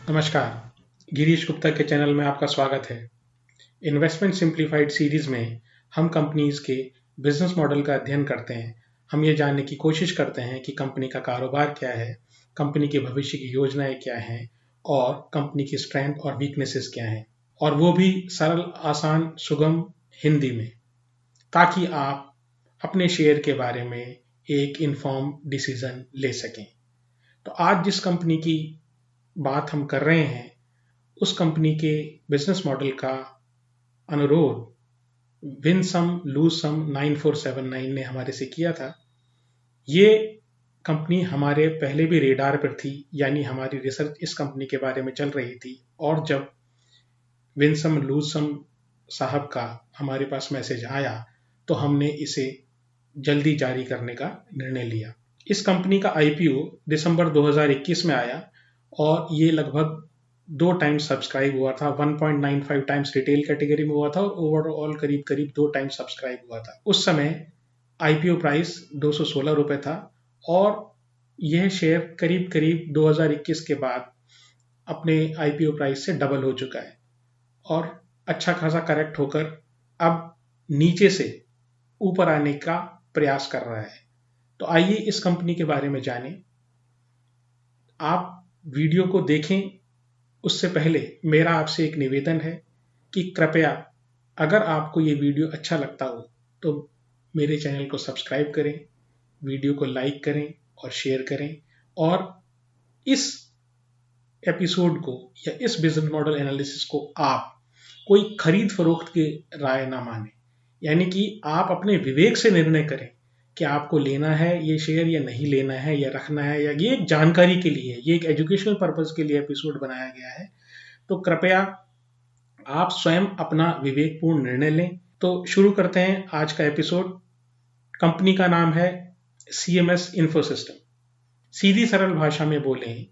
नमस्कार, गिरीश गुप्ता के चैनल में आपका स्वागत है। इन्वेस्टमेंट सिंप्लीफाइड सीरीज में हम कंपनीज के बिजनेस मॉडल का अध्ययन करते हैं। हम ये जानने की कोशिश करते हैं कि कंपनी का कारोबार क्या है, कंपनी के भविष्य की योजनाएं क्या हैं और कंपनी की स्ट्रेंथ और वीकनेसेस क्या हैं, और वो भी सरल, आसान, सुगम हिंदी में, ताकि आप अपने शेयर के बारे में एक इन्फॉर्म डिसीजन ले सकें। तो आज जिस कंपनी की बात हम कर रहे हैं, उस कंपनी के बिजनेस मॉडल का अनुरोध विन सम लूज सम 9479 ने हमारे से किया था। ये कंपनी हमारे पहले भी रेडार पर थी, यानी हमारी रिसर्च इस कंपनी के बारे में चल रही थी, और जब विन सम लूज सम साहब का हमारे पास मैसेज आया तो हमने इसे जल्दी जारी करने का निर्णय लिया। इस कंपनी का आईपीओ दिसंबर 2021 में आया और ये लगभग 2 टाइम्स सब्सक्राइब हुआ था। 1.95 टाइम्स रिटेल कैटेगरी में हुआ था और ओवरऑल करीब करीब 2 टाइम्स सब्सक्राइब हुआ था। उस समय आईपीओ प्राइस 216 रुपए था और यह शेयर करीब करीब 2021 के बाद अपने आईपीओ प्राइस से डबल हो चुका है और अच्छा खासा करेक्ट होकर अब नीचे से ऊपर आने का प्रयास कर रहा है। तो आइए इस कंपनी के बारे में जानें। आप वीडियो को देखें उससे पहले मेरा आपसे एक निवेदन है कि कृपया अगर आपको ये वीडियो अच्छा लगता हो तो मेरे चैनल को सब्सक्राइब करें, वीडियो को लाइक करें और शेयर करें, और इस एपिसोड को या इस बिजनेस मॉडल एनालिसिस को आप कोई खरीद फरोख्त की राय ना माने, यानी कि आप अपने विवेक से निर्णय करें कि आपको लेना है ये शेयर या नहीं लेना है या रखना है, या ये एक जानकारी के लिए, ये एक एजुकेशनल पर्पस के लिए एपिसोड बनाया गया है। तो कृपया आप स्वयं अपना विवेकपूर्ण निर्णय लें। तो शुरू करते हैं आज का एपिसोड। कंपनी का नाम है CMS इन्फोसिस्टम। सीधी सरल भाषा में बोलें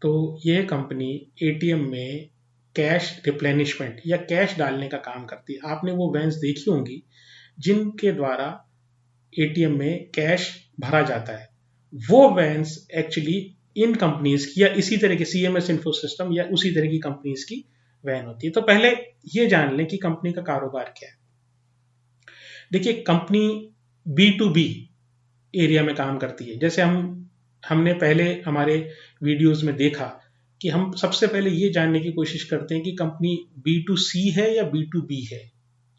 तो यह कंपनी एटीएम में कैश रिप्लेनिशमेंट या कैश डालने का काम करती है। आपने वो वैन्स देखी होंगी जिनके द्वारा एटीएम में कैश भरा जाता है। वो वैन्स एक्चुअली इन कंपनीज की या इसी तरह की CMS इन्फोसिस्टम या उसी तरह की कंपनीज की वैन होती है। तो पहले ये जान लें कि कंपनी का कारोबार क्या है। देखिए, कंपनी B2B एरिया में काम करती है। जैसे हमने पहले हमारे वीडियोस में देखा कि हम सबसे पहले ये जानने की कोशिश करते हैं कि कंपनी B2C है या B2B है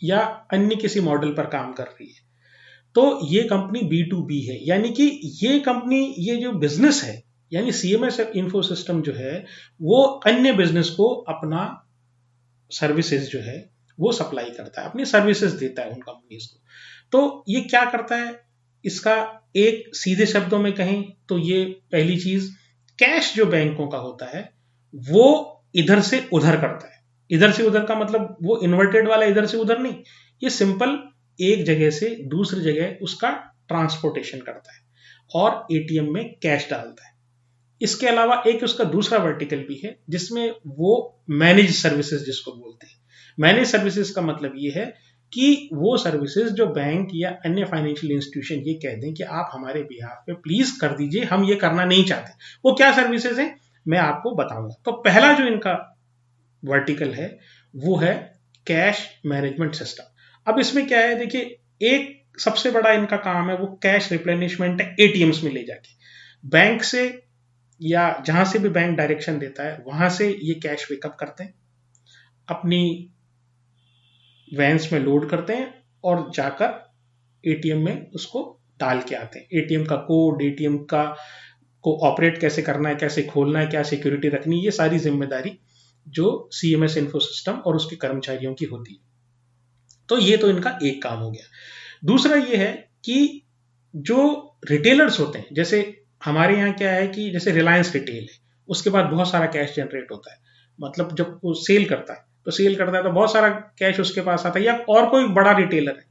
या अन्य किसी मॉडल पर काम कर रही है। तो ये कंपनी B2B है, यानी कि ये कंपनी, ये जो बिजनेस है, यानी CMS इन्फोसिस्टम जो है वो अन्य बिजनेस को अपना सर्विसेज जो है वो सप्लाई करता है, अपनी सर्विसेज देता है उन कंपनीज को। तो ये क्या करता है, इसका एक सीधे शब्दों में कहें तो ये पहली चीज, कैश जो बैंकों का होता है वो इधर से उधर करता है। इधर से उधर का मतलब वो इन्वर्टेड वाला इधर से उधर नहीं, ये सिंपल एक जगह से दूसरी जगह उसका ट्रांसपोर्टेशन करता है और एटीएम में कैश डालता है। इसके अलावा एक उसका दूसरा वर्टिकल भी है जिसमें वो मैनेज सर्विसेज जिसको बोलते हैं। मैनेज सर्विसेज का मतलब ये है कि वो सर्विसेज जो बैंक या अन्य फाइनेंशियल इंस्टीट्यूशन ये कह दें कि आप हमारे बिहाफ पे प्लीज कर दीजिए, हम ये करना नहीं चाहते। वो क्या सर्विसेज हैं मैं आपको बताऊंगा। तो पहला जो इनका वर्टिकल है वो है कैश मैनेजमेंट सिस्टम। अब इसमें क्या है, देखिए, एक सबसे बड़ा इनका काम है वो कैश रिप्लेनिशमेंट है। एटीएम्स में ले जाके बैंक से या जहां से भी बैंक डायरेक्शन देता है वहां से ये कैश पिकअप करते हैं, अपनी वैन्स में लोड करते हैं और जाकर एटीएम में उसको डाल के आते हैं। एटीएम का कोड, एटीएम का को ऑपरेट कैसे करना है, कैसे खोलना है, क्या सिक्योरिटी रखनी है, ये सारी जिम्मेदारी जो CMS इन्फोसिस्टम और उसके कर्मचारियों की होती है। तो ये तो इनका एक काम हो गया। दूसरा ये है कि जो रिटेलर्स होते हैं, जैसे हमारे यहाँ क्या है कि जैसे रिलायंस रिटेल है, उसके बाद बहुत सारा कैश जनरेट होता है। मतलब जब वो सेल करता है तो बहुत सारा कैश उसके पास आता है, या और कोई बड़ा रिटेलर है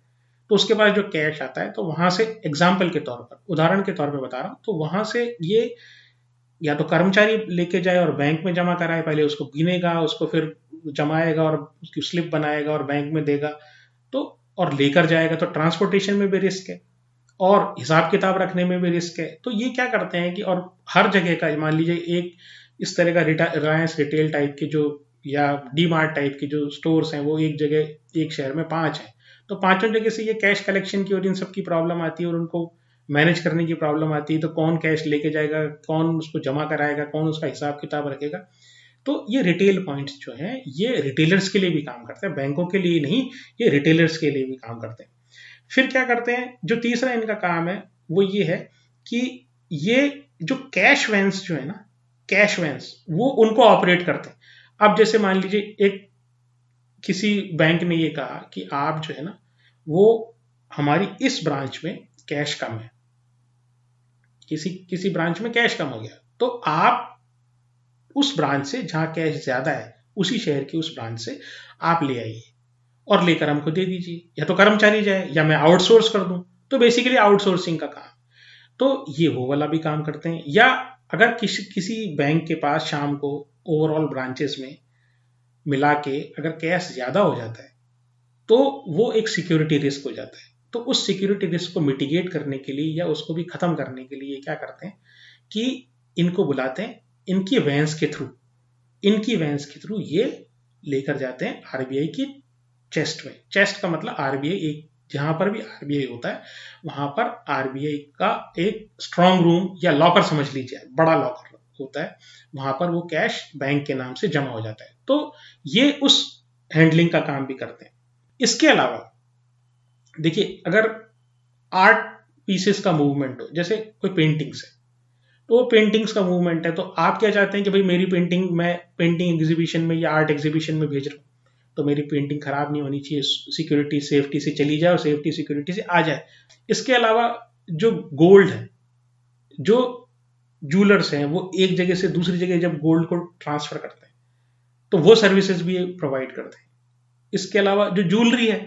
तो उसके पास जो कैश आता है तो वहां से, एग्जाम्पल के तौर पर, उदाहरण के तौर पर बता रहा हूं, तो वहां से ये या तो कर्मचारी लेके जाए और बैंक में जमा कराए, पहले उसको गिनेगा, उसको फिर जमाएगा और उसकी स्लिप बनाएगा और बैंक में देगा, तो और लेकर जाएगा, तो ट्रांसपोर्टेशन में भी रिस्क है और हिसाब किताब रखने में भी रिस्क है। तो ये क्या करते हैं कि, और हर जगह का मान लीजिए एक इस तरह का रिलायंस रिटेल टाइप के जो या डी मार्ट टाइप के जो स्टोर्स हैं वो एक जगह एक शहर में 5 हैं, तो पांचों जगह से ये कैश कलेक्शन की और इन सब की प्रॉब्लम आती है और उनको मैनेज करने की प्रॉब्लम आती है। तो कौन कैश लेके जाएगा, कौन उसको जमा कराएगा, कौन उसका हिसाब किताब रखेगा। तो ये रिटेल पॉइंट्स जो हैं ये रिटेलर्स के लिए भी काम करते हैं, बैंकों के लिए नहीं, ये रिटेलर्स के लिए भी काम करते हैं। फिर क्या करते हैं, जो तीसरा इनका काम है वो ये है कि ये जो कैश वैन्स जो है ना, कैश वैन्स वो उनको ऑपरेट करते हैं। अब जैसे मान लीजिए एक किसी बैंक ने ये कहा कि आप जो है ना वो हमारी इस ब्रांच में कैश कम है, किसी किसी ब्रांच में कैश कम हो गया, तो आप उस ब्रांच से जहां कैश ज्यादा है उसी शहर की उस ब्रांच से आप ले आइए और लेकर हमको दे दीजिए, या तो कर्मचारी जाए या मैं आउटसोर्स कर दूं। तो बेसिकली आउटसोर्सिंग का काम, तो ये वो वाला भी काम करते हैं। या अगर किसी किसी बैंक के पास शाम को ओवरऑल ब्रांचेस में मिला के अगर कैश ज्यादा हो जाता है तो वो एक सिक्योरिटी रिस्क हो जाता है। तो उस सिक्योरिटी रिस्क को मिटिगेट करने के लिए या उसको भी खत्म करने के लिए क्या करते हैं कि इनको बुलाते हैं, इनकी वैन्स के थ्रू, इनकी वैन्स के थ्रू ये लेकर जाते हैं आरबीआई की चेस्ट में। चेस्ट का मतलब आरबीआई, एक जहां पर भी आरबीआई होता है वहां पर आरबीआई का एक स्ट्रांग रूम या लॉकर समझ लीजिए, बड़ा लॉकर होता है, वहां पर वो कैश बैंक के नाम से जमा हो जाता है। तो ये उस हैंडलिंग का काम भी करते हैं। इसके अलावा देखिए, अगर आर्ट पीसेस का मूवमेंट हो, जैसे कोई पेंटिंग्स है, तो वो पेंटिंग्स का मूवमेंट है, तो आप क्या चाहते हैं कि भाई मेरी पेंटिंग मैं पेंटिंग एग्जीबिशन में या आर्ट एग्जीबिशन में भेज रहा हूँ, तो मेरी पेंटिंग खराब नहीं होनी चाहिए, सिक्योरिटी सेफ्टी से चली जाए और सेफ्टी सिक्योरिटी से आ जाए। इसके अलावा जो गोल्ड है, जो जूलर्स हैं वो एक जगह से दूसरी जगह जब गोल्ड को ट्रांसफर करते हैं तो वो सर्विसेज भी प्रोवाइड करते हैं। इसके अलावा जो ज्वेलरी है,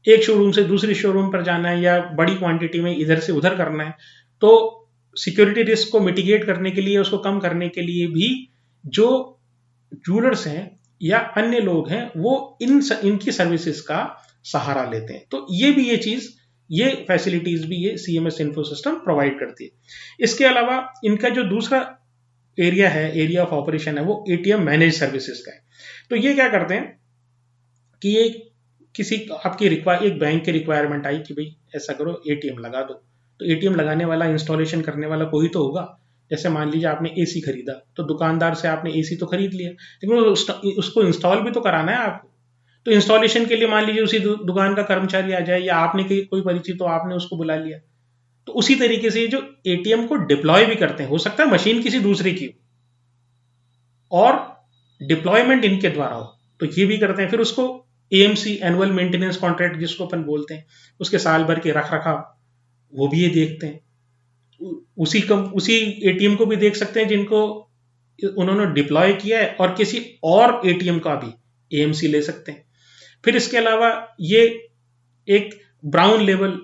एक शोरूम से दूसरी शोरूम पर जाना है या बड़ी क्वांटिटी में इधर से उधर करना है, तो सिक्योरिटी रिस्क को मिटिगेट करने के लिए, उसको कम करने के लिए भी जो ज्वेलर्स हैं या अन्य लोग हैं वो इनकी सर्विसेज का सहारा लेते हैं। तो ये चीज, ये फैसिलिटीज भी ये सीएमएस इन्फो सिस्टम प्रोवाइड करती है। इसके अलावा इनका जो दूसरा एरिया है, एरिया ऑफ ऑपरेशन है, वो एटीएम मैनेज सर्विसेज का है। तो ये क्या करते हैं कि ये किसी आपकी एक बैंक की रिक्वायरमेंट आई कि भाई ऐसा करो एटीएम लगा दो, तो एटीएम लगाने वाला, इंस्टॉलेशन करने वाला कोई तो होगा। जैसे मान लीजिए आपने एसी खरीदा, तो दुकानदार से आपने एसी तो खरीद लिया, लेकिन उसको इंस्टॉल भी तो कराना है आपको। तो इंस्टॉलेशन के लिए मान लीजिए उसी दुकान का कर्मचारी आ जाए या आपने कोई परिचित तो आपने उसको बुला लिया। तो उसी तरीके से जो एटीएम को डिप्लॉय भी करते हैं, हो सकता है मशीन किसी दूसरे की और डिप्लॉयमेंट इनके द्वारा हो, तो ये भी करते हैं। फिर उसको एएमसी, एनुअल मेंटेनेंस कॉन्ट्रैक्ट जिसको अपन बोलते हैं, उसके साल भर के रख रखाव, वो भी ये देखते हैं। उसी एटीएम को भी देख सकते हैं जिनको उन्होंने डिप्लॉय किया है, और किसी और एटीएम का भी एएमसी ले सकते हैं। फिर इसके अलावा ये एक ब्राउन लेबल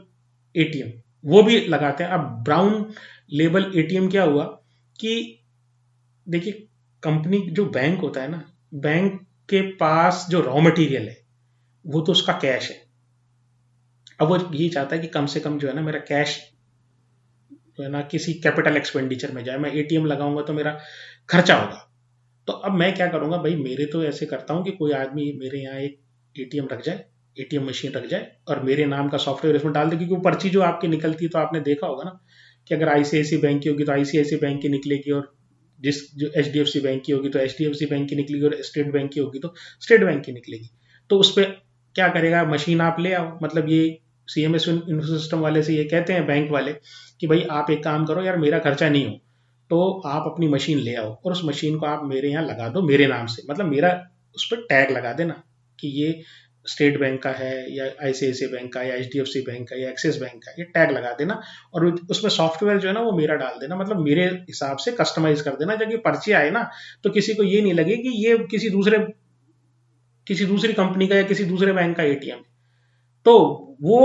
एटीएम वो भी लगाते हैं। अब ब्राउन लेबल एटीएम क्या हुआ कि देखिए, कंपनी जो बैंक होता है ना, बैंक के पास जो रॉ मटेरियल है वो तो उसका कैश है। अब वो ये चाहता है कि कम से कम जो है ना मेरा कैश जो है ना किसी कैपिटल एक्सपेंडिचर में जाए, मैं एटीएम लगाऊंगा तो मेरा खर्चा होगा। तो अब मैं क्या करूंगा भाई, मेरे तो ऐसे करता हूं कि कोई आदमी मेरे यहाँ एक एटीएम रख जाए, एटीएम मशीन रख जाए और मेरे नाम का सॉफ्टवेयर इसमें डाल दे, क्योंकि वो पर्ची जो आपकी निकलती है तो आपने देखा होगा ना कि अगर आईसीआईसी बैंक की होगी तो आईसीआईसी बैंक की निकलेगी, और जो एचडीएफसी बैंक की होगी तो एचडीएफसी बैंक की निकलेगी, और स्टेट बैंक की होगी तो स्टेट बैंक की निकलेगी। तो उस पर क्या करेगा, मशीन आप ले आओ, मतलब ये सीएमएस इन्फो सिस्टम वाले से ये कहते हैं बैंक वाले कि भाई आप एक काम करो यार, मेरा खर्चा नहीं हो तो आप अपनी मशीन ले आओ और उस मशीन को आप मेरे यहाँ लगा दो मेरे नाम से, मतलब मेरा उस पर टैग लगा देना कि ये स्टेट बैंक का है या आईसीआईसीआई बैंक का या एचडीएफसी बैंक का या एक्सिस बैंक का, ये टैग लगा देना और उसमें सॉफ्टवेयर जो है ना वो मेरा डाल देना, मतलब मेरे हिसाब से कस्टमाइज कर देना। जब ये पर्ची आए ना तो किसी को ये नहीं लगे कि ये किसी दूसरी कंपनी का या किसी दूसरे बैंक का एटीएम। तो वो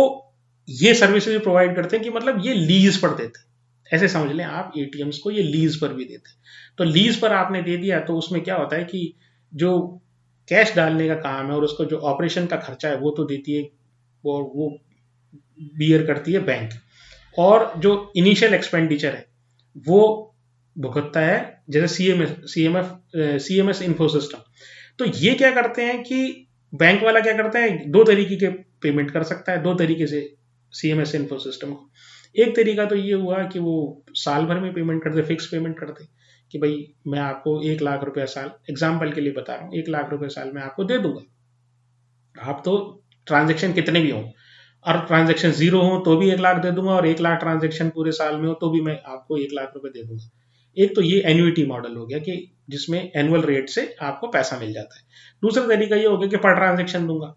ये सर्विसेज प्रोवाइड करते हैं कि मतलब ये लीज पर देते हैं, ऐसे समझ लें आप एटीएम्स को ये लीज पर भी देते हैं। तो लीज पर आपने दे दिया तो उसमें क्या होता है कि जो कैश डालने का काम है और उसको जो ऑपरेशन का खर्चा है वो तो देती है, वो बियर करती है बैंक, और जो इनिशियल एक्सपेंडिचर है वो भुगतता है जैसे CMS इन्फो सिस्टम। तो ये क्या करते हैं कि बैंक वाला क्या करता है, दो तरीके के पेमेंट कर सकता है, दो तरीके से CMS इन्फो सिस्टम को। एक तरीका तो ये हुआ कि वो साल भर में पेमेंट करते, फिक्स पेमेंट करते कि भाई मैं आपको 1 लाख रुपया साल, एग्जाम्पल के लिए बता रहा हूँ, 1 लाख रुपया साल में आपको दे दूंगा। आप तो ट्रांजेक्शन कितने भी हों, और ट्रांजेक्शन 0 हो तो भी 1 लाख दे दूंगा, और 1 लाख ट्रांजेक्शन पूरे साल में हो तो भी मैं आपको 1 लाख रुपए दे दूंगा। एक तो ये एन्युइटी मॉडल हो गया कि जिसमें एनुअल रेट से आपको पैसा मिल जाता है। दूसरा तरीका ये हो गया कि पर ट्रांजेक्शन दूंगा।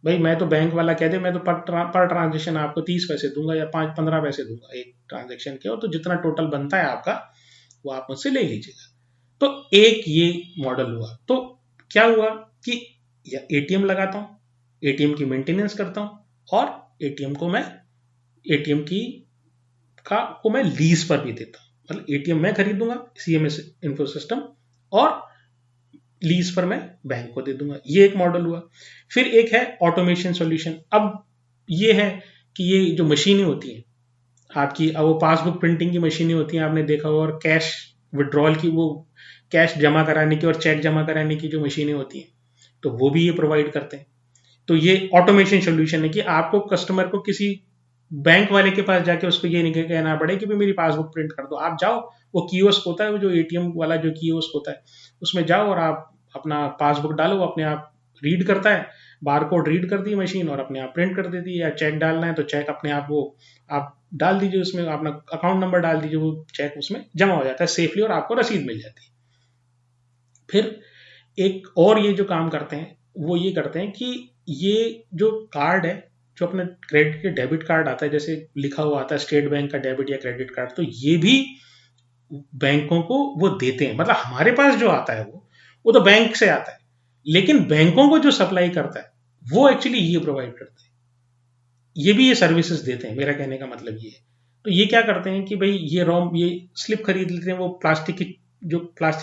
भाई मैं तो बैंक वाला कह दे मैं तो पर ट्रांजेक्शन आपको 30 पैसे दूंगा या 5-15 पैसे दूंगा एक ट्रांजेक्शन के, और तो जितना टोटल बनता है आपका वो आप मुझसे ले लीजिएगा। तो एक ये मॉडल हुआ। तो क्या हुआ कि एटीएम लगाता हूँ, एटीएम की मेंटेनेंस करता हूँ, और एटीएम को मैं लीज पर भी देता हूँ। मतलब एटीएम मैं खरीदूंगा CMS इन्फो सिस्टम, और लीज पर मैं बैंक को दे दूंगा। ये एक मॉडल हुआ। फिर एक है ऑटोमेशन सॉल्यूशन। अब ये है कि ये जो मशीनें होती हैं आपकी, अब वो पासबुक प्रिंटिंग की मशीनें होती हैं, आपने देखा होगा, और कैश विड्रॉल की, वो कैश जमा कराने की और चेक जमा कराने की जो मशीनें होती हैं, तो वो भी ये प्रोवाइड करते हैं। तो ये ऑटोमेशन सॉल्यूशन है कि आपको कस्टमर को किसी बैंक वाले के पास जाके उसको ये नहीं कहना पड़े कि भाई मेरी पासबुक प्रिंट कर दो। आप जाओ, वो कियोस्क होता है, वो जो एटीएम वाला जो कियोस्क होता है, उसमें जाओ और आप अपना पासबुक डालो, वो अपने आप रीड करता है, बारकोड रीड कर दी मशीन और अपने आप प्रिंट कर देती है। या चेक डालना है तो चेक अपने आप वो आप डाल दीजिए, उसमें अपना अकाउंट नंबर डाल दीजिए, वो चेक उसमें जमा हो जाता है सेफली और आपको रसीद मिल जाती है। फिर एक और ये जो काम करते हैं वो ये करते हैं कि ये जो कार्ड है, जो अपने क्रेडिट के डेबिट कार्ड आता है, जैसे लिखा हुआ आता है स्टेट बैंक का डेबिट या क्रेडिट कार्ड, तो ये भी बैंकों को वो देते हैं। मतलब हमारे पास जो आता है वो तो बैंक से आता है, लेकिन बैंकों को जो सप्लाई करता है वो एक्चुअली ये प्रोवाइड करते हैं, ये भी ये सर्विसेज देते हैं। मेरा कहने का मतलब ये है। तो ये क्या करते हैं कि भाई ये स्लिप खरीद लेते हैं, वो प्लास्टिक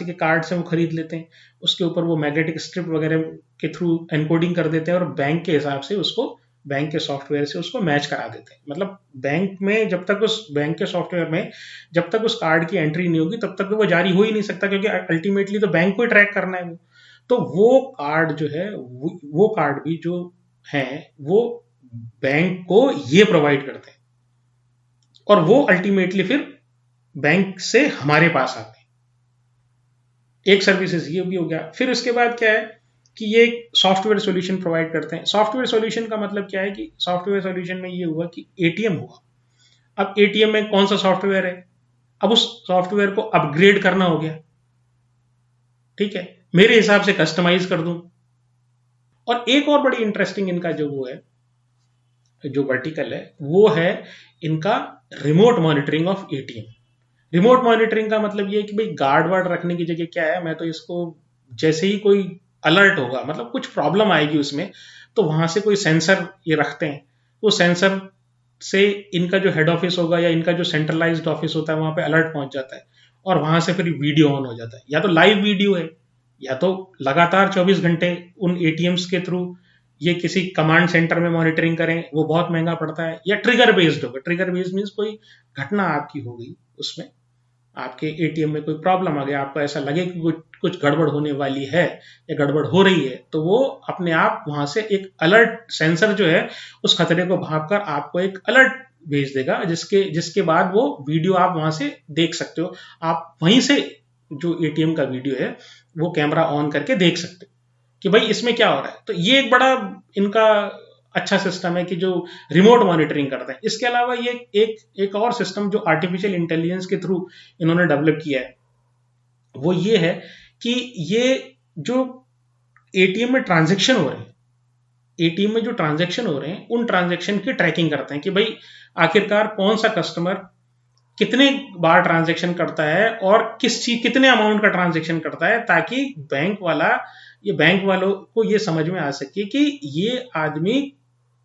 के कार्ड्स हैं वो खरीद लेते हैं, उसके ऊपर वो मैग्नेटिक स्ट्रिप वगैरह के थ्रू एनकोडिंग कर देते हैं, और बैंक के हिसाब से उसको, बैंक के सॉफ्टवेयर से उसको मैच करा देते हैं। मतलब बैंक में जब तक उस बैंक के सॉफ्टवेयर में जब तक उस कार्ड की एंट्री नहीं होगी तब तक वो जारी हो ही नहीं सकता, क्योंकि अल्टीमेटली तो बैंक को ही ट्रैक करना है वो। तो वो कार्ड जो है, वो कार्ड भी जो है वो बैंक को ये प्रोवाइड करते हैं, और वो अल्टीमेटली फिर बैंक से हमारे पास आते हैं। एक सर्विसेज ये भी हो गया। फिर उसके बाद क्या है कि ये सॉफ्टवेयर सॉल्यूशन प्रोवाइड करते हैं। सॉफ्टवेयर सॉल्यूशन का मतलब क्या है कि सॉफ्टवेयर सॉल्यूशन में ये हुआ कि एटीएम हुआ। अब एटीएम में कौन सा सॉफ्टवेयर है, अब उस सॉफ्टवेयर को अपग्रेड करना हो गया, ठीक है, मेरे हिसाब से कस्टमाइज कर दूं। और एक और बड़ी इंटरेस्टिंग इनका जो वो है, जो वर्टिकल है, वो है इनका remote monitoring of ATM. Remote monitoring का मतलब ये है कि भाई गार्ड वार्ड रखने की जगह क्या है, मैं तो इसको जैसे ही कोई अलर्ट होगा, मतलब कुछ प्रॉब्लम आएगी उसमें, तो वहां से कोई सेंसर ये रखते हैं, वो सेंसर से इनका जो हेड ऑफिस होगा या इनका जो सेंट्रलाइज्ड ऑफिस होता है वहां पे अलर्ट पहुंच जाता है, और वहां से फिर वीडियो ऑन हो जाता है। या तो लाइव वीडियो है, या तो लगातार 24 घंटे उन एटीएम्स के थ्रू ये किसी कमांड सेंटर में मॉनिटरिंग करें, वो बहुत महंगा पड़ता है। या ट्रिगर बेस्ड होगा, ट्रिगर बेस्ड मीन्स कोई घटना आपकी हो गई, उसमें आपके एटीएम में कोई प्रॉब्लम आ गया, आपको ऐसा लगे कि कुछ गड़बड़ होने वाली है या गड़बड़ हो रही है, तो वो अपने आप वहां से एक अलर्ट सेंसर जो है उस खतरे को भांपकर आपको एक अलर्ट भेज देगा, जिसके बाद वो वीडियो आप वहां से देख सकते हो। आप वहीं से जो एटीएम का वीडियो है वो कैमरा ऑन करके देख सकते हो कि भाई इसमें क्या हो रहा है। तो ये एक बड़ा इनका अच्छा सिस्टम है कि जो रिमोट मॉनिटरिंग करता है। इसके अलावा ये एक और सिस्टम जो आर्टिफिशियल इंटेलिजेंस के थ्रू इन्होंने डेवलप किया है, वो ये है कि ये जो एटीएम में ट्रांजैक्शन हो रहे हैं, एटीएम में जो ट्रांजैक्शन हो रहे हैं उन ट्रांजैक्शन की ट्रैकिंग करते हैं कि भाई आखिरकार कौन सा कस्टमर कितने बार ट्रांजैक्शन करता है और कितने अमाउंट का ट्रांजैक्शन करता है, ताकि बैंक वालों को ये समझ में आ सके कि ये आदमी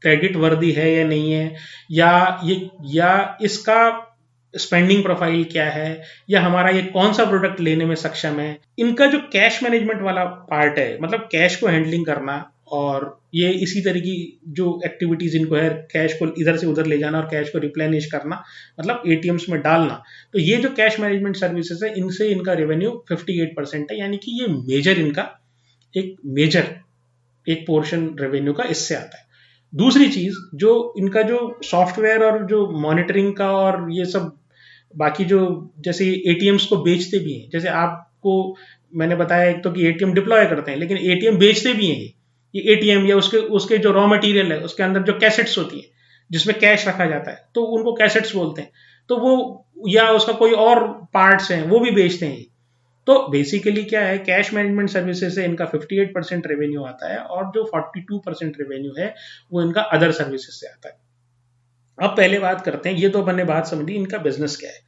क्रेडिट वर्दी है या नहीं है, या इसका स्पेंडिंग प्रोफाइल क्या है, या हमारा ये कौन सा प्रोडक्ट लेने में सक्षम है। इनका जो कैश मैनेजमेंट वाला पार्ट है, मतलब कैश को हैंडलिंग करना और ये इसी तरह की जो एक्टिविटीज इनको है, कैश को इधर से उधर ले जाना और कैश को रिप्लेनिश करना, मतलब एटीएम्स में डालना। तो ये जो कैश मैनेजमेंट सर्विसेज है, इनसे इनका रेवेन्यू 58% है, यानी कि ये मेजर इनका एक मेजर एक पोर्शन रेवेन्यू का इससे आता है। दूसरी चीज, जो इनका जो सॉफ्टवेयर और जो मॉनिटरिंग का और ये सब बाकी जो, जैसे एटीएम्स को बेचते भी हैं, जैसे आपको मैंने बताया एक तो कि एटीएम डिप्लॉय करते हैं, लेकिन एटीएम बेचते भी हैं। ये एटीएम या उसके उसके जो रॉ मटेरियल है, उसके अंदर जो कैसेट्स होती है जिसमें कैश रखा जाता है, तो उनको कैसेट्स बोलते हैं। तो वो, या उसका कोई और पार्ट्स हैं, वो भी बेचते हैं। तो बेसिकली क्या है, कैश मैनेजमेंट सर्विसेज से इनका 58% रेवेन्यू आता है, और जो 42% रेवेन्यू है वो इनका अदर सर्विसेज से आता है। अब पहले बात करते हैं, ये तो अपने बात समझी इनका बिजनेस क्या है।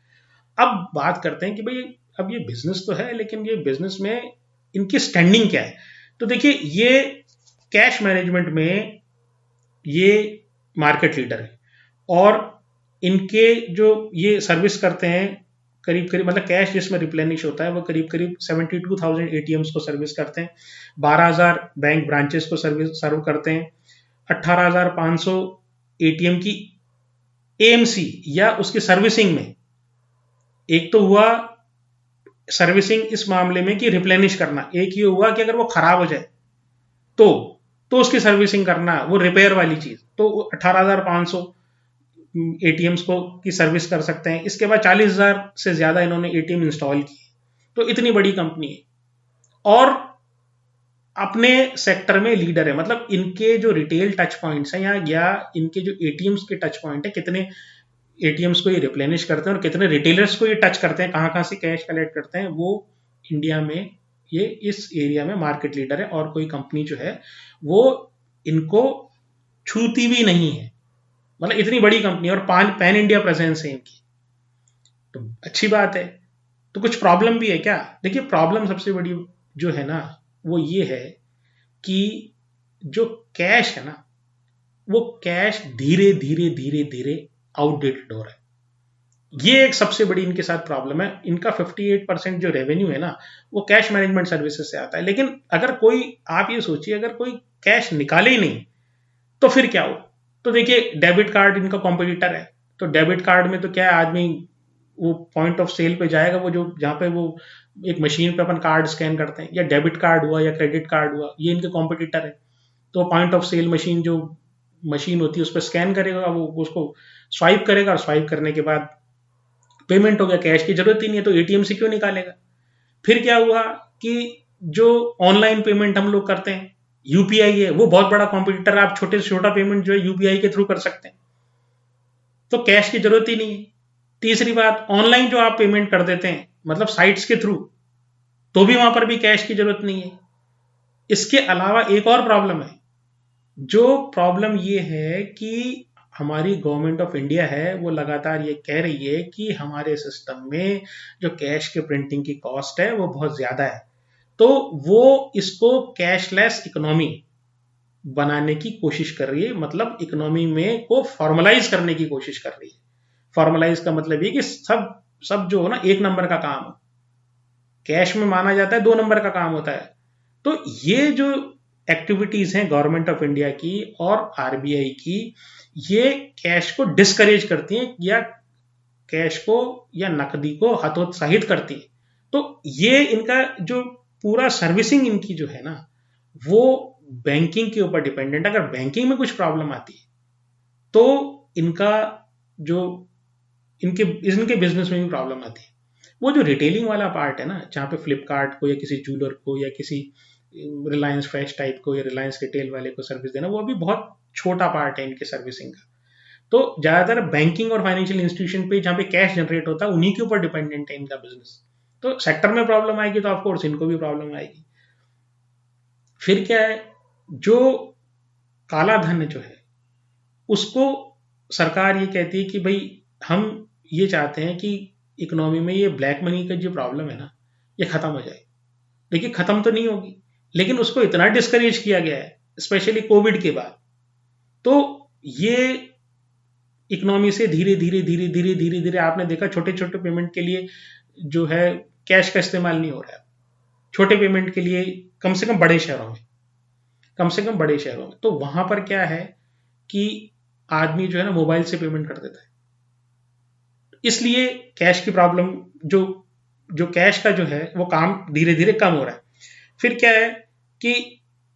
अब बात करते हैं कि भाई अब ये बिजनेस तो है, लेकिन ये बिजनेस में इनकी स्टैंडिंग क्या है। तो देखिए, ये कैश मैनेजमेंट में ये मार्केट लीडर है, और इनके जो ये सर्विस करते हैं, करीब करीब मतलब कैश जिसमें रिप्लेनिश होता है वो करीब करीब 72,000 एटीएम्स को सर्विस करते हैं, 12,000 बैंक ब्रांचेस को सर्व करते हैं, 18,500 एटीएम की एएमसी या उसकी सर्विसिंग में। एक तो हुआ सर्विसिंग इस मामले में कि रिप्लेनिश करना, एक ये हुआ कि अगर वो खराब हो जाए तो उसकी सर्विसिंग करना, वो रिपेयर वाली चीज। तो 18,500 एटीएम्स को की सर्विस कर सकते हैं। इसके बाद 40,000 से ज्यादा इन्होंने एटीएम इंस्टॉल किए। तो इतनी बड़ी कंपनी है और अपने सेक्टर में लीडर है। मतलब इनके जो रिटेल टच पॉइंट्स हैं या इनके जो एटीएम्स के टच पॉइंट है, कितने एटीएम्स को ये रिप्लेनिश करते हैं और कितने रिटेलर्स को ये टच करते हैं, कहां कहां से कैश कलेक्ट करते हैं, वो इंडिया में ये इस एरिया में मार्केट लीडर है। और कोई कंपनी जो है वो इनको छूती भी नहीं है। मतलब इतनी बड़ी कंपनी और पैन इंडिया प्रेजेंस है इनकी, तो अच्छी बात है। तो कुछ प्रॉब्लम भी है क्या? देखिए, प्रॉब्लम सबसे बड़ी जो है ना, वो ये है कि जो कैश है ना, वो कैश धीरे धीरे धीरे धीरे आउटडेटेड हो रहा है। ये एक सबसे बड़ी इनके साथ प्रॉब्लम है। इनका 58% जो रेवेन्यू है ना, वो कैश मैनेजमेंट सर्विसेज से आता है। लेकिन अगर कोई, आप ये सोचिए, अगर कोई कैश निकाले ही नहीं तो फिर क्या हो? तो देखिए, डेबिट कार्ड इनका कॉम्पिटिटर है। तो डेबिट कार्ड में तो क्या है, आदमी वो पॉइंट ऑफ सेल पे जाएगा, वो जो जहां पे वो एक मशीन पे अपन कार्ड स्कैन करते हैं, या डेबिट कार्ड हुआ या क्रेडिट कार्ड हुआ, ये इनके कॉम्पिटिटर है। तो पॉइंट ऑफ सेल मशीन जो मशीन होती है उस पर स्कैन करेगा, वो उसको स्वाइप करेगा, और स्वाइप करने के बाद पेमेंट हो गया, कैश की जरूरत ही नहीं है, तो एटीएम से क्यों निकालेगा? फिर क्या हुआ कि जो ऑनलाइन पेमेंट हम लोग करते हैं, यूपीआई है, वो बहुत बड़ा कॉम्पिटिटर है। आप छोटे से छोटा पेमेंट जो है यूपीआई के थ्रू कर सकते हैं, तो कैश की जरूरत ही नहीं है। तीसरी बात, ऑनलाइन जो आप पेमेंट कर देते हैं, मतलब साइट्स के थ्रू, तो भी वहां पर भी कैश की जरूरत नहीं है। इसके अलावा एक और प्रॉब्लम है। जो प्रॉब्लम ये है कि हमारी गवर्नमेंट ऑफ इंडिया है, वो लगातार ये कह रही है कि हमारे सिस्टम में जो कैश के प्रिंटिंग की कॉस्ट है वो बहुत ज्यादा है। तो वो इसको कैशलेस इकोनॉमी बनाने की कोशिश कर रही है। मतलब इकोनॉमी में को फॉर्मलाइज करने की कोशिश कर रही है। फॉर्मलाइज का मतलब ये कि सब सब जो हो ना, एक नंबर का काम हो। कैश में माना जाता है 2 नंबर का काम होता है। तो ये जो एक्टिविटीज हैं गवर्नमेंट ऑफ इंडिया की और आरबीआई की, ये कैश को डिस्करेज करती हैं, या कैश को या नकदी को हतोत्साहित करती है। तो ये इनका जो पूरा सर्विसिंग इनकी जो है ना, वो बैंकिंग के ऊपर डिपेंडेंट। अगर बैंकिंग में कुछ प्रॉब्लम आती है तो इनका जो इनके इनके बिजनेस में भी प्रॉब्लम आती है। वो जो रिटेलिंग वाला पार्ट है ना, जहाँ पे फ्लिपकार्ट को या किसी जूलर को या किसी रिलायंस फ्रेश टाइप को या रिलायंस रिटेल वाले को सर्विस देना, वो अभी बहुत छोटा पार्ट है इनके सर्विसिंग का। तो ज्यादातर बैंकिंग और फाइनेंशियल इंस्टीट्यूशन पे जहाँ पे कैश जनरेट होता है, उन्हीं के ऊपर डिपेंडेंट है इनका बिजनेस। तो सेक्टर में प्रॉब्लम आएगी तो ऑफकोर्स इनको भी प्रॉब्लम आएगी। फिर क्या है, जो काला धन जो है उसको सरकार ये कहती है कि भाई हम ये चाहते हैं कि इकोनॉमी में ये ब्लैक मनी का जो प्रॉब्लम है ना, ये खत्म हो जाए। देखिए, खत्म तो नहीं होगी, लेकिन उसको इतना डिस्करेज किया गया है, स्पेशली कोविड के बाद। तो ये इकोनॉमी से धीरे धीरे धीरे धीरे धीरे धीरे आपने देखा, छोटे छोटे पेमेंट के लिए जो है कैश का इस्तेमाल नहीं हो रहा है। छोटे पेमेंट के लिए कम से कम बड़े शहरों में, कम से कम बड़े शहरों में। तो वहां पर क्या है कि आदमी जो है ना मोबाइल से पेमेंट कर देता है, इसलिए कैश की प्रॉब्लम, जो जो कैश का जो है वो काम धीरे धीरे कम हो रहा है। फिर क्या है कि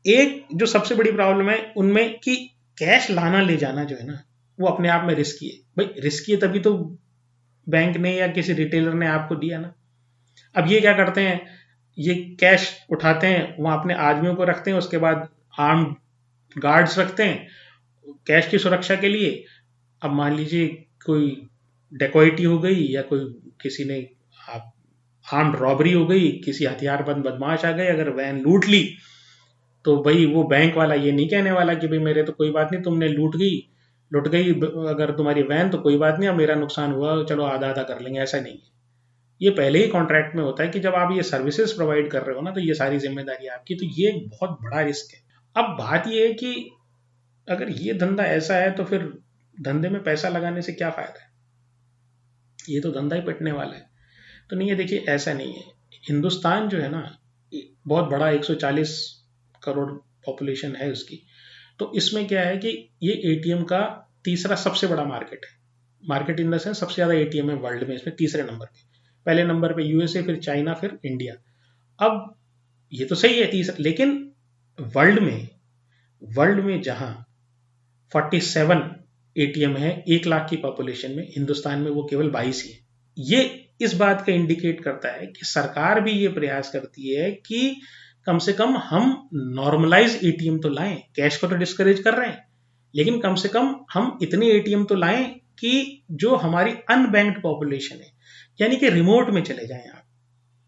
एक जो सबसे बड़ी प्रॉब्लम है उनमें कि कैश लाना ले जाना जो है ना वो अपने आप में रिस्की है। भाई रिस्की है तभी तो बैंक ने या किसी रिटेलर ने आपको दिया ना। अब ये क्या करते हैं, ये कैश उठाते हैं, वहां अपने आदमियों को रखते हैं, उसके बाद आर्म गार्ड्स रखते हैं कैश की सुरक्षा के लिए। अब मान लीजिए कोई डेकोइटी हो गई या कोई किसी ने आप आर्म्ड रॉबरी हो गई, किसी हथियारबंद बदमाश आ गए, अगर वैन लूट ली, तो भाई वो बैंक वाला ये नहीं कहने वाला कि भाई मेरे तो कोई बात नहीं, तुमने लूट गई अगर तुम्हारी वैन तो कोई बात नहीं, अब मेरा नुकसान हुआ चलो आधा आधा कर लेंगे, ऐसा नहीं है। ये पहले ही कॉन्ट्रैक्ट में होता है कि जब आप ये सर्विसेज प्रोवाइड कर रहे हो ना तो ये सारी जिम्मेदारी आपकी, तो ये एक बहुत बड़ा रिस्क है। अब बात ये है कि अगर ये धंधा ऐसा है तो फिर धंधे में पैसा लगाने से क्या फायदा है, ये तो धंधा ही पिटने वाला है। तो नहीं है, देखिए ऐसा नहीं है। हिंदुस्तान जो है ना बहुत बड़ा 140 करोड़ पॉपुलेशन है उसकी। तो इसमें क्या है कि ये एटीएम का तीसरा सबसे बड़ा मार्केट है। मार्केट इन द सेंस सबसे ज्यादा एटीएम है वर्ल्ड में, इसमें तीसरे नंबर पे। पहले नंबर पे यूएसए, फिर चाइना, फिर इंडिया। अब ये तो सही है तीसरा, लेकिन वर्ल्ड में जहां 47 एटीएम है 1 लाख की पॉपुलेशन में, हिंदुस्तान में वो केवल 22 ही है। ये इस बात का इंडिकेट करता है कि सरकार भी ये प्रयास करती है कि कम से कम हम नॉर्मलाइज एटीएम तो लाएं। कैश को तो डिस्करेज कर रहे हैं, लेकिन कम से कम हम इतने एटीएम तो लाएं कि जो हमारी अनबैंक्ड पॉपुलेशन है, यानी कि रिमोट में चले जाएं आप,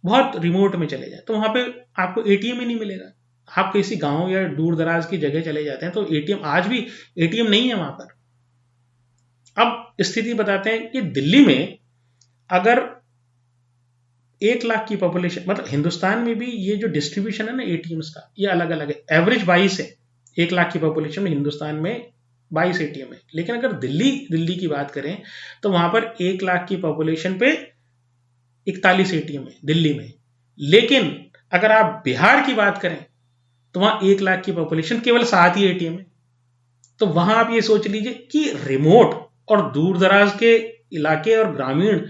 बहुत रिमोट में चले जाएं, तो वहां पे आपको एटीएम ही नहीं मिलेगा। आप किसी गांव या दूर दराज की जगह चले जाते हैं तो एटीएम, आज भी एटीएम नहीं है वहां पर। अब स्थिति बताते हैं कि दिल्ली में अगर 1 लाख की पॉपुलेशन, मतलब हिंदुस्तान में भी ये जो डिस्ट्रीब्यूशन है ना एटीएम्स का, ये अलग अलग है। एवरेज 22 है, 1 लाख की पॉपुलेशन में हिंदुस्तान में 22 एटीएम है। लेकिन अगर दिल्ली की बात करें तो वहां पर 1 लाख की पॉपुलेशन पे 41 एटीएम है दिल्ली में। लेकिन अगर आप बिहार की बात करें तो वहां 1 लाख की पॉपुलेशन केवल 7 ही एटीएम है। तो वहां आप ये सोच लीजिए कि रिमोट और दूर दराज के इलाके और ग्रामीण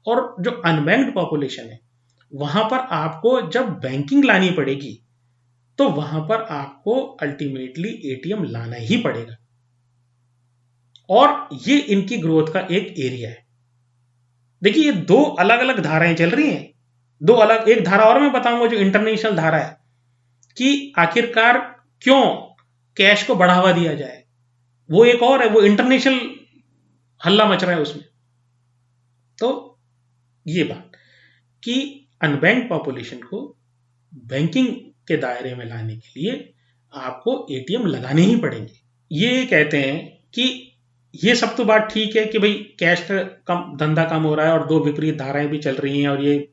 और जो अनबैंक्ड पॉपुलेशन है, वहां पर आपको जब बैंकिंग लानी पड़ेगी तो वहां पर आपको अल्टीमेटली एटीएम लाना ही पड़ेगा। और ये इनकी ग्रोथ का एक एरिया है। देखिए ये दो अलग अलग धाराएं चल रही हैं, दो अलग, एक धारा और मैं बताऊंगा जो इंटरनेशनल धारा है कि आखिरकार क्यों कैश को बढ़ावा दिया जाए, वो एक और है, वो इंटरनेशनल हल्ला मच रहा है उसमें। तो ये बात कि अनबैंक्ड पॉपुलेशन को बैंकिंग के दायरे में लाने के लिए आपको एटीएम लगाने ही पड़ेंगे। ये कहते हैं कि ये सब तो बात ठीक है कि भाई कैश का कम, धंधा कम हो रहा है और दो विपरीत धाराएं भी चल रही हैं, और ये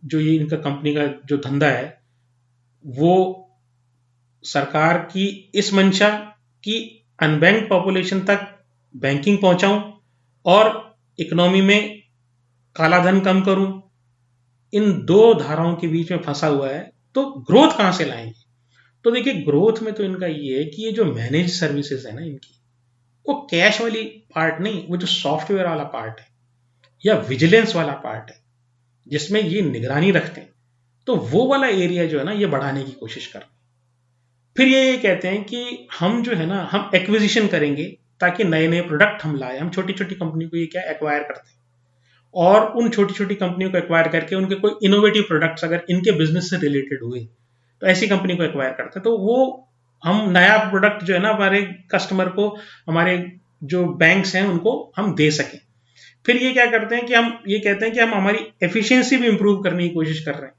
जो ये इनका कंपनी का जो धंधा है वो सरकार की इस मंशा कि अनबैंक्ड पॉपुलेशन तक बैंकिंग पहुंचाऊं और इकोनॉमी में काला धन कम करूं, इन दो धाराओं के बीच में फंसा हुआ है। तो ग्रोथ कहां से लाएंगे? तो देखिए ग्रोथ में तो इनका ये है कि ये जो मैनेज सर्विसेज है ना इनकी, वो कैश वाली पार्ट नहीं, वो जो सॉफ्टवेयर वाला पार्ट है या विजिलेंस वाला पार्ट है जिसमें ये निगरानी रखते हैं, तो वो वाला एरिया जो है ना ये बढ़ाने की कोशिश कर रहे हैं। फिर ये कहते हैं कि हम जो है ना हम एक्विजिशन करेंगे ताकि नए नए प्रोडक्ट हम लाए। हम छोटी छोटी कंपनी को ये क्या एक्वायर करते हैं और उन छोटी छोटी कंपनियों को एक्वायर करके उनके कोई इनोवेटिव प्रोडक्ट्स अगर इनके बिजनेस से रिलेटेड हुए तो ऐसी कंपनी को एक्वायर करते हैं, तो वो हम नया प्रोडक्ट जो है ना हमारे कस्टमर को, हमारे जो बैंक्स हैं उनको हम दे सकें। फिर ये क्या करते हैं कि हम ये कहते हैं कि हम हमारी एफिशिएंसी भी इंप्रूव करने की कोशिश कर रहे हैं,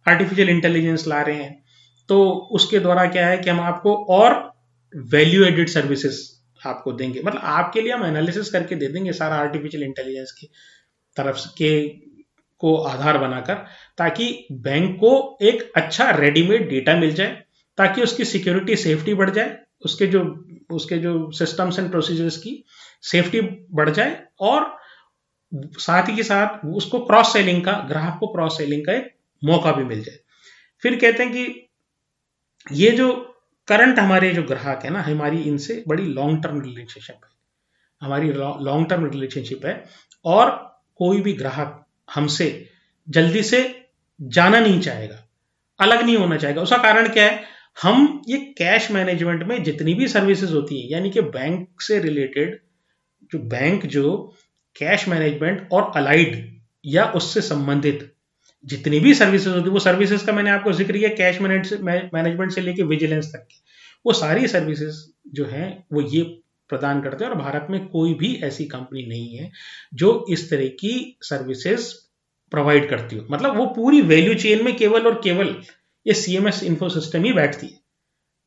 आर्टिफिशियल इंटेलिजेंस ला रहे हैं। तो उसके द्वारा क्या है कि हम आपको और वैल्यू एडेड सर्विसेज आपको देंगे, मतलब आपके लिए हम एनालिसिस करके दे देंगे सारा आर्टिफिशियल इंटेलिजेंस की तरफ के को आधार बनाकर, ताकि बैंक को एक अच्छा रेडीमेड डेटा मिल जाए, ताकि उसकी सिक्योरिटी सेफ्टी बढ़ जाए, उसके जो सिस्टम्स एंड प्रोसीजर्स की सेफ्टी बढ़ जाए, और साथ ही के साथ उसको क्रॉस सेलिंग का, ग्राहक को क्रॉस सेलिंग का एक मौका भी मिल जाए। फिर कहते हैं कि ये जो करंट हमारे जो ग्राहक है ना, हमारी इनसे बड़ी लॉन्ग टर्म रिलेशनशिप है, हमारी लॉन्ग टर्म रिलेशनशिप है। और कोई भी ग्राहक हमसे जल्दी से जाना नहीं चाहेगा, अलग नहीं होना चाहेगा। उसका कारण क्या है? हम ये कैश मैनेजमेंट में जितनी भी सर्विसेज होती है, यानी कि बैंक से रिलेटेड, जो कैश मैनेजमेंट और अलाइड या उससे संबंधित जितनी भी सर्विसेज होती है, वो सर्विसेज का मैंने आपको जिक्र किया, कैश मैनेजमेंट से लेके विजिलेंस तक की, वो सारी सर्विसेज जो हैं वो ये प्रदान करते हैं। और भारत में कोई भी ऐसी कंपनी नहीं है जो इस तरह की सर्विसेज प्रोवाइड करती हो। मतलब वो पूरी वैल्यू चेन में केवल और केवल ये सीएमएस इन्फो सिस्टम ही बैठती है।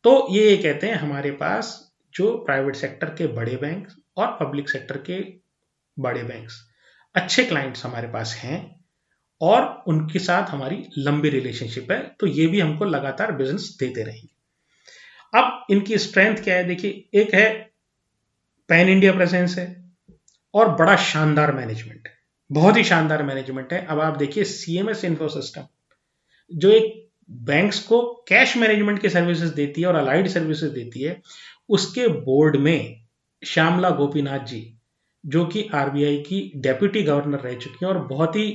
तो ये कहते हैं हमारे पास जो प्राइवेट सेक्टर के बड़े बैंक और पब्लिक सेक्टर के बड़े बैंक्स, अच्छे क्लाइंट्स हमारे पास हैं और उनके साथ हमारी लंबी रिलेशनशिप है, तो ये भी हमको लगातार बिजनेस देते रहेंगे। अब इनकी स्ट्रेंथ क्या है? देखिए, एक है पैन इंडिया प्रेजेंस है और बड़ा शानदार मैनेजमेंट है, बहुत ही शानदार मैनेजमेंट है। अब आप देखिए सीएमएस इन्फो सिस्टम जो एक बैंक्स को कैश मैनेजमेंट की सर्विसेज देती है और अलाइड सर्विसेज देती है, उसके बोर्ड में श्यामला गोपीनाथ जी, जो कि आरबीआई की डेप्यूटी गवर्नर रह चुकी हैं और बहुत ही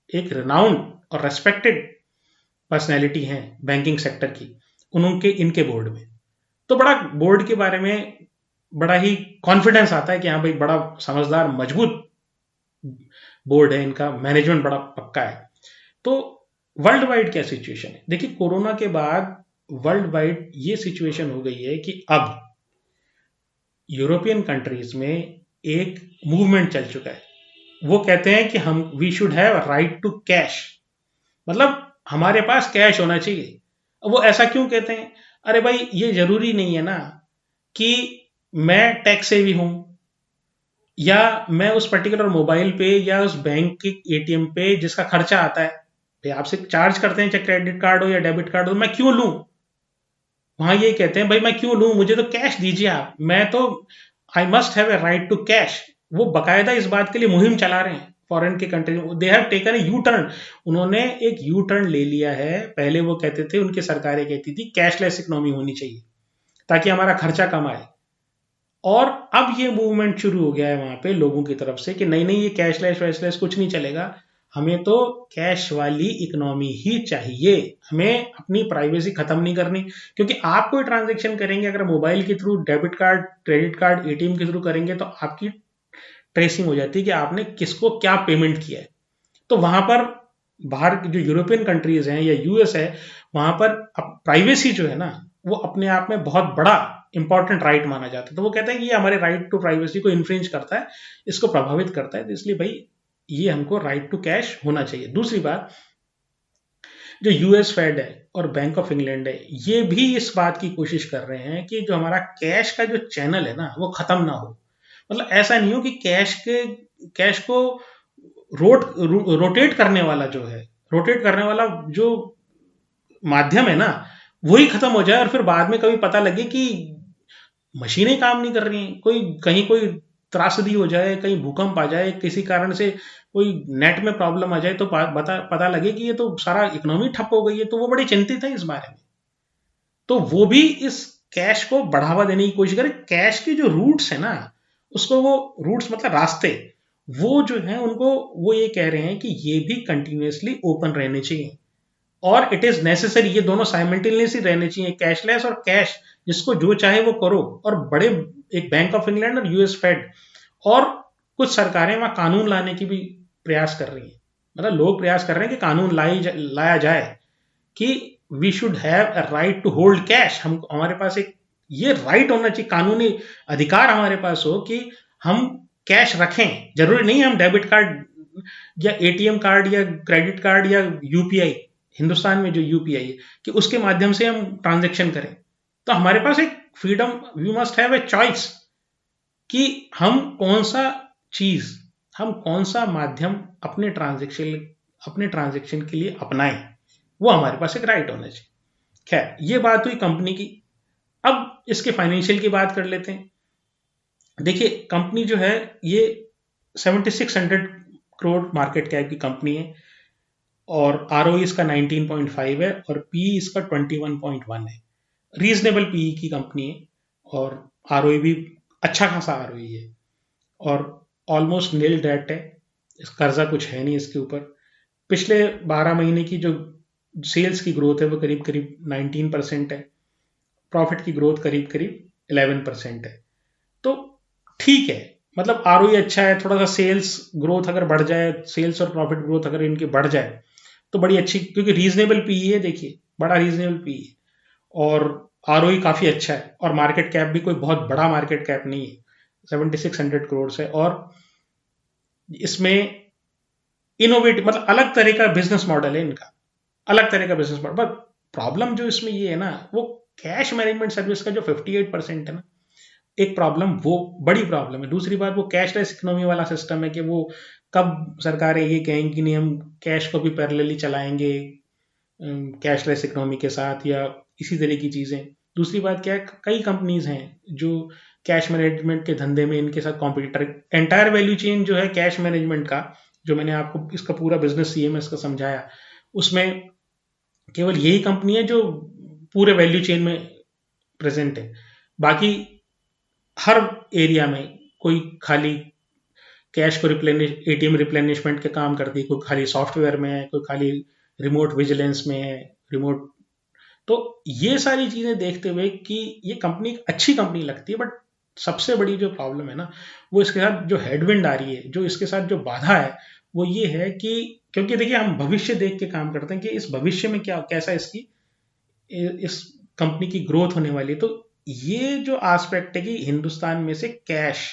एक रिनाउंड और रेस्पेक्टेड पर्सनैलिटी हैं बैंकिंग सेक्टर की, उनके इनके बोर्ड में। तो बड़ा बोर्ड के बारे में बड़ा ही कॉन्फिडेंस आता है कि हाँ भाई, बड़ा समझदार मजबूत बोर्ड है, इनका मैनेजमेंट बड़ा पक्का है। तो वर्ल्ड वाइड क्या सिचुएशन है? देखिए, कोरोना के बाद वर्ल्ड वाइड ये सिचुएशन हो गई है कि अब यूरोपियन कंट्रीज में एक मूवमेंट चल चुका है। वो कहते हैं कि हम we should have right to cash, मतलब हमारे पास कैश होना चाहिए। अब वो ऐसा क्यों कहते हैं? अरे भाई, ये जरूरी नहीं है ना कि मैं टैक्स सेवी हूं या मैं उस पर्टिकुलर मोबाइल पे या उस बैंक के एटीएम पे जिसका खर्चा आता है, भाई आपसे चार्ज करते हैं, चाहे क्रेडिट कार्ड हो या डेबिट कार्ड हो, मैं क्यों लूं? वहां ये कहते हैं भाई मैं क्यों लूं, मुझे तो कैश दीजिए आप, मैं तो I must have a right to cash. वो बकायदा इस बात के लिए मुहिम चला रहे हैं फॉरेन के country, they have taken a U turn. उन्होंने एक यू टर्न ले लिया है। पहले वो कहते थे, उनकी सरकारें कहती थी कैशलेस इकोनॉमी होनी चाहिए ताकि हमारा खर्चा कम आए, और अब ये मूवमेंट शुरू हो गया है वहां पे लोगों की तरफ से कि नहीं नहीं, ये कैशलेस वैशलेस कुछ नहीं चलेगा, हमें तो कैश वाली इकोनॉमी ही चाहिए, हमें अपनी प्राइवेसी खत्म नहीं करनी। क्योंकि आप कोई ट्रांजेक्शन करेंगे अगर मोबाइल के through, debit card, credit card, ATM के थ्रू करेंगे, तो आपकी ट्रेसिंग हो जाती है कि आपने किसको क्या पेमेंट किया है। तो वहां पर बाहर की जो यूरोपियन कंट्रीज हैं या यूएस है, वहां पर प्राइवेसी जो है ना, वो अपने आप में बहुत बड़ा इंपॉर्टेंट राइट माना जाता है। तो वो कहते हैं कि ये हमारे राइट टू प्राइवेसी को इन्फ्रिंज करता है, इसको प्रभावित करता है, तो इसलिए भाई ये हमको राइट टू कैश होना चाहिए। दूसरी बात, जो यूएस फेड है और बैंक ऑफ इंग्लैंड है, ये भी इस बात की कोशिश कर रहे हैं कि जो हमारा कैश का जो चैनल है ना, वो खत्म ना हो। मतलब ऐसा नहीं हो कि कैश को रोटेट करने वाला जो है, रोटेट करने वाला जो माध्यम है ना, वही खत्म हो जाए और फिर बाद में कभी पता लगे कि मशीनें काम नहीं कर रही हैं, कोई त्रासदी हो जाए, कहीं भूकंप आ जाए, किसी कारण से कोई नेट में प्रॉब्लम आ जाए, तो पता लगे कि ये तो सारा इकोनॉमी ठप हो गई है, तो वो बड़े चिंतित है इस बारे में। तो वो भी इस कैश को बढ़ावा देने की कोशिश करे। कैश के जो रूट्स है ना, उसको वो रूट्स मतलब रास्ते, वो जो है उनको वो ये कह रहे हैं कि ये भी कंटिन्यूसली ओपन रहने चाहिए और इट इज नेसेसरी, ये दोनों साइमल्टेनियसली रहने चाहिए, कैशलेस और कैश, जिसको जो चाहे वो करो। और बड़े एक बैंक ऑफ इंग्लैंड और यूएस फेड और कुछ सरकारें वहां कानून लाने की भी प्रयास कर रही हैं। मतलब लोग प्रयास कर रहे हैं कि कानून लाया जाए कि we should have a right to hold cash, हम हमारे पास एक ये राइट होना चाहिए, कानूनी अधिकार हमारे पास हो कि हम कैश रखें। जरूरी नहीं है हम डेबिट कार्ड या एटीएम कार्ड या क्रेडिट कार्ड या यूपीआई, हिंदुस्तान में जो यूपीआई है, कि उसके माध्यम से हम ट्रांजेक्शन करें। तो हमारे पास एक freedom, we must have a choice कि हम कौन सा चीज, हम कौन सा माध्यम अपने ट्रांजेक्शन के लिए अपनाएं, वो हमारे पास एक राइट होना चाहिए। खैर, ये बात हुई कंपनी की। अब इसके फाइनेंशियल की बात कर लेते हैं। देखिए, कंपनी जो है ये 7600 करोड़ मार्केट कैप की कंपनी है और आरओई इसका 19.5 है और पी इसका 21.1 है। रीजनेबल पीई की कंपनी है और आरओई भी अच्छा खासा आरओई है और ऑलमोस्ट नील डेट है, कर्जा कुछ है नहीं इसके ऊपर। पिछले 12 महीने की जो सेल्स की ग्रोथ है वो करीब करीब 19% है, प्रॉफिट की ग्रोथ करीब करीब 11% है। तो ठीक है, मतलब आरओई अच्छा है, थोड़ा सा सेल्स ग्रोथ अगर बढ़ जाए, सेल्स और प्रॉफिट ग्रोथ अगर इनकी बढ़ जाए तो बड़ी अच्छी, क्योंकि रीजनेबल पीई है, देखिए बड़ा रीजनेबल पीई है और आरओई काफी अच्छा है और मार्केट कैप भी कोई बहुत बड़ा मार्केट कैप नहीं है, 7600 करोड़ है और इसमें इनोवेटिव मतलब अलग तरह का बिजनेस मॉडल है इनका, अलग तरह का बिजनेस मॉडल। बट प्रॉब्लम जो इसमें ये है ना, वो कैश मैनेजमेंट सर्विस का जो 58% है ना, एक प्रॉब्लम, वो बड़ी प्रॉब्लम है। दूसरी बात, वो कैशलेस इकोनॉमी वाला सिस्टम है कि वो कब सरकारें ये कहेंगी कि नहीं हम कैश को भी पैरेलली चलाएंगे कैशलेस इकोनॉमी के साथ या इसी तरह की चीजें। दूसरी बात क्या है, कई कंपनीज हैं जो कैश मैनेजमेंट के धंधे में इनके साथ कॉम्पिटिटर, एंटायर वैल्यू चेन जो है कैश मैनेजमेंट का, जो मैंने आपको इसका पूरा बिजनेस सीएमएस का समझाया, उसमें केवल यही कंपनी है जो पूरे वैल्यू चेन में प्रेजेंट है। बाकी हर एरिया में कोई खाली कैश को रिप्लेनिश, एटीएम रिप्लेनिशमेंट के काम करती है, कोई खाली सॉफ्टवेयर में है, कोई खाली रिमोट विजिलेंस में है, रिमोट। तो ये सारी चीजें देखते हुए कि ये कंपनी अच्छी कंपनी लगती है, बट सबसे बड़ी जो प्रॉब्लम है ना, वो इसके साथ जो हेडविंड आ रही है, जो इसके साथ जो बाधा है, वो ये है कि क्योंकि देखिए हम भविष्य देख के काम करते हैं कि इस भविष्य में क्या कैसा इसकी इस कंपनी की ग्रोथ होने वाली है। तो ये जो एस्पेक्ट है कि हिंदुस्तान में से कैश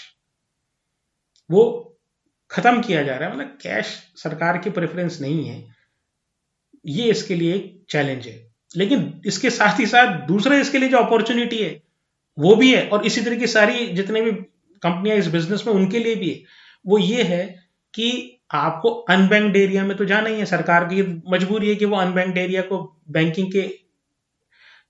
वो खत्म किया जा रहा है, मतलब कैश सरकार की प्रेफरेंस नहीं है, ये इसके लिए एक चैलेंज है। लेकिन इसके साथ ही साथ दूसरा इसके लिए जो अपॉर्चुनिटी है वो भी है, और इसी तरह की सारी जितने भी कंपनियां इस बिजनेस में उनके लिए भी है। वो ये है कि आपको अनबैंक्ड एरिया में तो जाना ही है, सरकार की मजबूरी है कि वो अनबैंक्ड एरिया को बैंकिंग के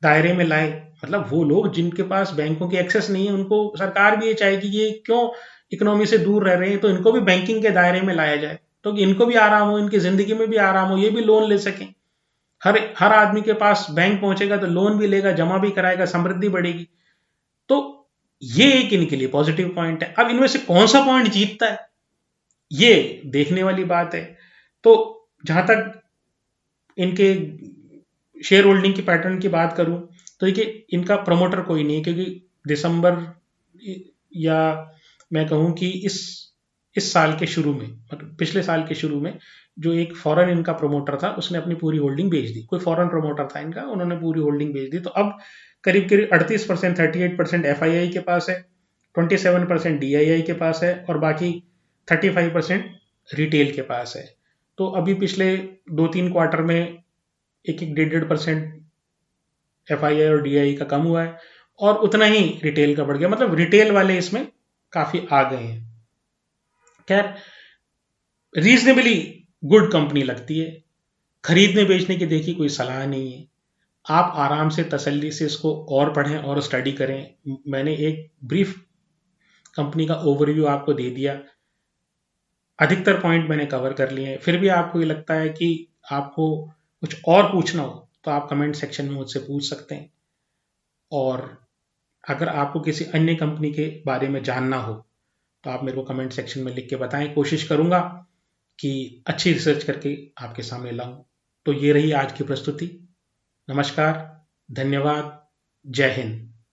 दायरे में लाए। मतलब वो लोग जिनके पास बैंकों की एक्सेस नहीं है, उनको सरकार भी ये चाहेगी ये क्यों इकोनॉमी से दूर रह रहे हैं, तो इनको भी बैंकिंग के दायरे में लाया जाए, तो कि इनको भी आराम हो, इनकी जिंदगी में भी आराम हो, ये भी लोन ले सकें। हर हर आदमी के पास बैंक पहुंचेगा तो लोन भी लेगा, जमा भी कराएगा, समृद्धि बढ़ेगी। तो ये एक इनके लिए पॉजिटिव पॉइंट है। अब इनमें से कौन सा पॉइंट जीतता है, ये देखने वाली बात है। तो जहां तक इनके शेयर होल्डिंग की पैटर्न की बात करूं, तो देखिए इनका प्रमोटर कोई नहीं है, क्योंकि दिसंबर या मैं कहूं कि इस साल के शुरू में, मतलब पिछले साल के शुरू में, जो एक फॉरेन इनका प्रमोटर था उसने अपनी पूरी होल्डिंग बेच दी। कोई फॉरेन प्रमोटर था इनका, उन्होंने पूरी होल्डिंग बेच दी। तो अब करीब करीब 38%, 38% FII के पास है, 27% DII के पास है और बाकी 35% रिटेल के पास है। तो अभी पिछले 2-3 क्वार्टर में एक एक 1.5% FII और DII का कम हुआ है और उतना ही रिटेल का बढ़ गया, मतलब रिटेल वाले इसमें काफी आ गए हैं। खैर, रीजनेबली गुड कंपनी लगती है, खरीदने बेचने की देखिए कोई सलाह नहीं है। आप आराम से तसल्ली से इसको और पढ़ें और स्टडी करें। मैंने एक ब्रीफ कंपनी का ओवरव्यू आपको दे दिया, अधिकतर पॉइंट मैंने कवर कर लिए हैं। फिर भी आपको ये लगता है कि आपको कुछ और पूछना हो तो आप कमेंट सेक्शन में मुझसे पूछ सकते हैं, और अगर आपको किसी अन्य कंपनी के बारे में जानना हो तो आप मेरे को कमेंट सेक्शन में लिख के बताएं, कोशिश करूंगा कि अच्छी रिसर्च करके आपके सामने लाऊं। तो ये रही आज की प्रस्तुति। नमस्कार, धन्यवाद, जय हिंद।